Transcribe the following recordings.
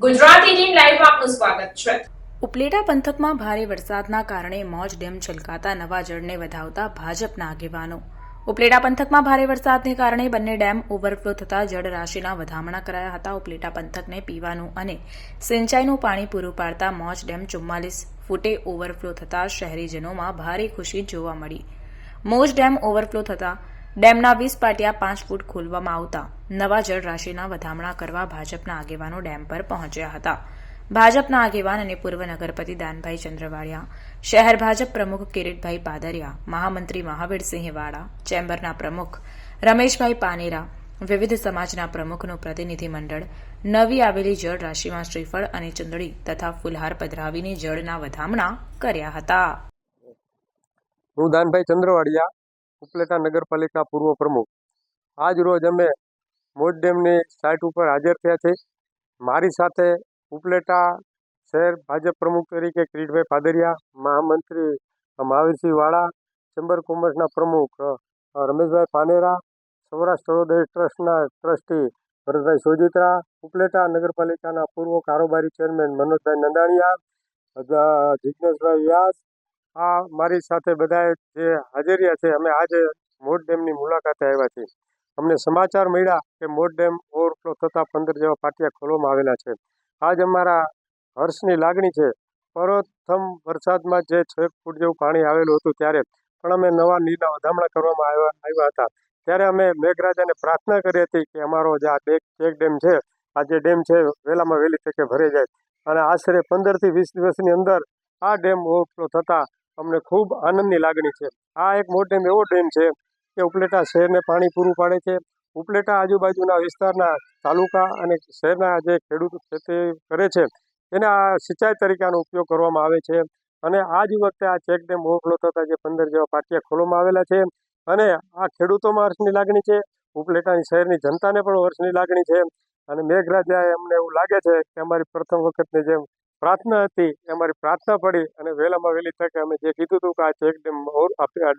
Gujarati team લાઈવમાં આપનું સ્વાગત છે। ઉપલેટા પંથકમાં ભારે વરસાદના કારણે મોજ ડેમ છલકાતા નવા જળને વધાવતા ભાજપના આગેવાનો। ઉપલેટા પંથકમાં ભારે વરસાદને કારણે બંને ડેમ ઓવરફ્લો થતા જળરાશિના વધામણા કરાયા હતા। ઉપલેટા પંથકને પીવાનું અને સિંચાઈનું પાણી પૂરું પાડતા મોજ ડેમ 44 ફૂટે ઓવરફ્લો થતા શહેરીજનોમાં ભારે ખુશી જોવા મળી। મોજ ડેમ ઓવરફ્લો થતા ડેમના 20 પાટિયા 5 ફૂટ ખોલવામાં આવતા નવા જળરાશિના વધામણા કરવા ભાજપના આગેવાનો ડેમ પર પહોંચ્યા હતા। ભાજપના આગેવાન અને પૂર્વ નગરપતિ દાનભાઈ ચંદ્રવાડિયા, શહેર ભાજપ પ્રમુખ કિરીટભાઈ પાદરિયા, મહામંત્રી મહાવીરસિંહ વાળા, ચેમ્બરના પ્રમુખ રમેશભાઈ પાનેરા, વિવિધ સમાજના પ્રમુખનું પ્રતિનિધિમંડળ નવી આવેલી જળરાશિમાં શ્રીફળ અને ચુંદડી તથા ફુલહાર પધરાવીને જળના વધામણા કર્યા હતા। હું દાનભાઈ ચંદ્રવાડિયા, ઉપલેટા નગરપાલિકા પૂર્વ પ્રમુખ। આજ રોજ અમે મોજ ડેમની સાઇટ ઉપર હાજર થયા છે। મારી સાથે ઉપલેટા શહેર ભાજપ પ્રમુખ તરીકે કિરીટભાઈ પાદરિયા, મહામંત્રી મહાવીરસિંહ વાળા, ચેમ્બર કોમર્સના પ્રમુખ રમેશભાઈ પાનેરા, સૌરાષ્ટ્ર સર્વોદય ટ્રસ્ટના ટ્રસ્ટી ભરતભાઈ સોજિત્રા, ઉપલેટા નગરપાલિકાના પૂર્વ કારોબારી ચેરમેન મનોજભાઈ નંદાણીયા, જિજ્ઞેશભાઈ વ્યાસ, આ મારી સાથે બધાએ જે હાજર રહ્યા છે। અમે આજે મોજ ડેમની મુલાકાતે આવ્યા છીએ। અમને સમાચાર મળ્યા કે મોજ ડેમ ઓવરફ્લો થતાં 15 જેવા પાટિયા ખોલવામાં આવેલા છે। આજ અમારા હર્ષની લાગણી છે। પ્રથમ વરસાદમાં જે 6 ફૂટ જેવું પાણી આવેલું હતું ત્યારે પણ અમે નવા નીરના વધામણા કરવામાં આવ્યા હતા। ત્યારે અમે મેઘરાજાને પ્રાર્થના કરી હતી કે અમારો જે આ ચેક ડેમ છે, આ જે ડેમ છે વહેલામાં વહેલી તકે ભરાઈ જાય અને આશરે 15 થી 20 દિવસની અંદર આ ડેમ ઓવરફ્લો થતાં અમને ખૂબ આનંદની લાગણી છે। આ એક મોજ ડેમ એવો ડેમ છે કે ઉપલેટા શહેરને પાણી પૂરું પાડે છે। ઉપલેટા આજુબાજુના વિસ્તારના તાલુકા અને શહેરના જે ખેડૂતો ખેતી કરે છે એને આ સિંચાઈ તરીકે આનો ઉપયોગ કરવામાં આવે છે અને આ જ વખતે આ ચેક ડેમ ઓવરફ્લો થતાં જે 15 જેવા પાટિયા ખોલવામાં આવેલા છે અને આ ખેડૂતોમાં હર્ષની લાગણી છે, ઉપલેટાની શહેરની જનતાને પણ હર્ષની લાગણી છે અને મેઘરાજાએ અમને એવું લાગે છે કે અમારી પ્રથમ વખતની જેમ પ્રાર્થના હતી એ અમારી પ્રાર્થના પડી અને વહેલામાં વહેલી તકે અમે જે કીધું હતું કે આ ચેક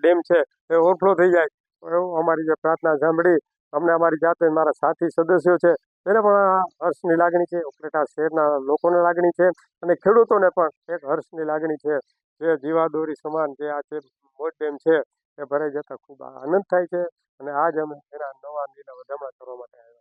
ડેમ છે એ ઓવરફ્લો થઈ જાય એવું અમારી જે પ્રાર્થના સાંભળી અમને અમારી જાતે મારા સાથી સદસ્યો છે એને પણ હર્ષની લાગણી છે, ઉપલેટા શહેરના લોકોને લાગણી છે અને ખેડૂતોને પણ એક હર્ષની લાગણી છે। જે જીવાદોરી સમાન જે આ જે મોજ ડેમ છે એ ભરાઈ જતાં ખૂબ આનંદ થાય છે અને આજ અમે એના નવા નીરના વધામણા કરવા માટે આવ્યા।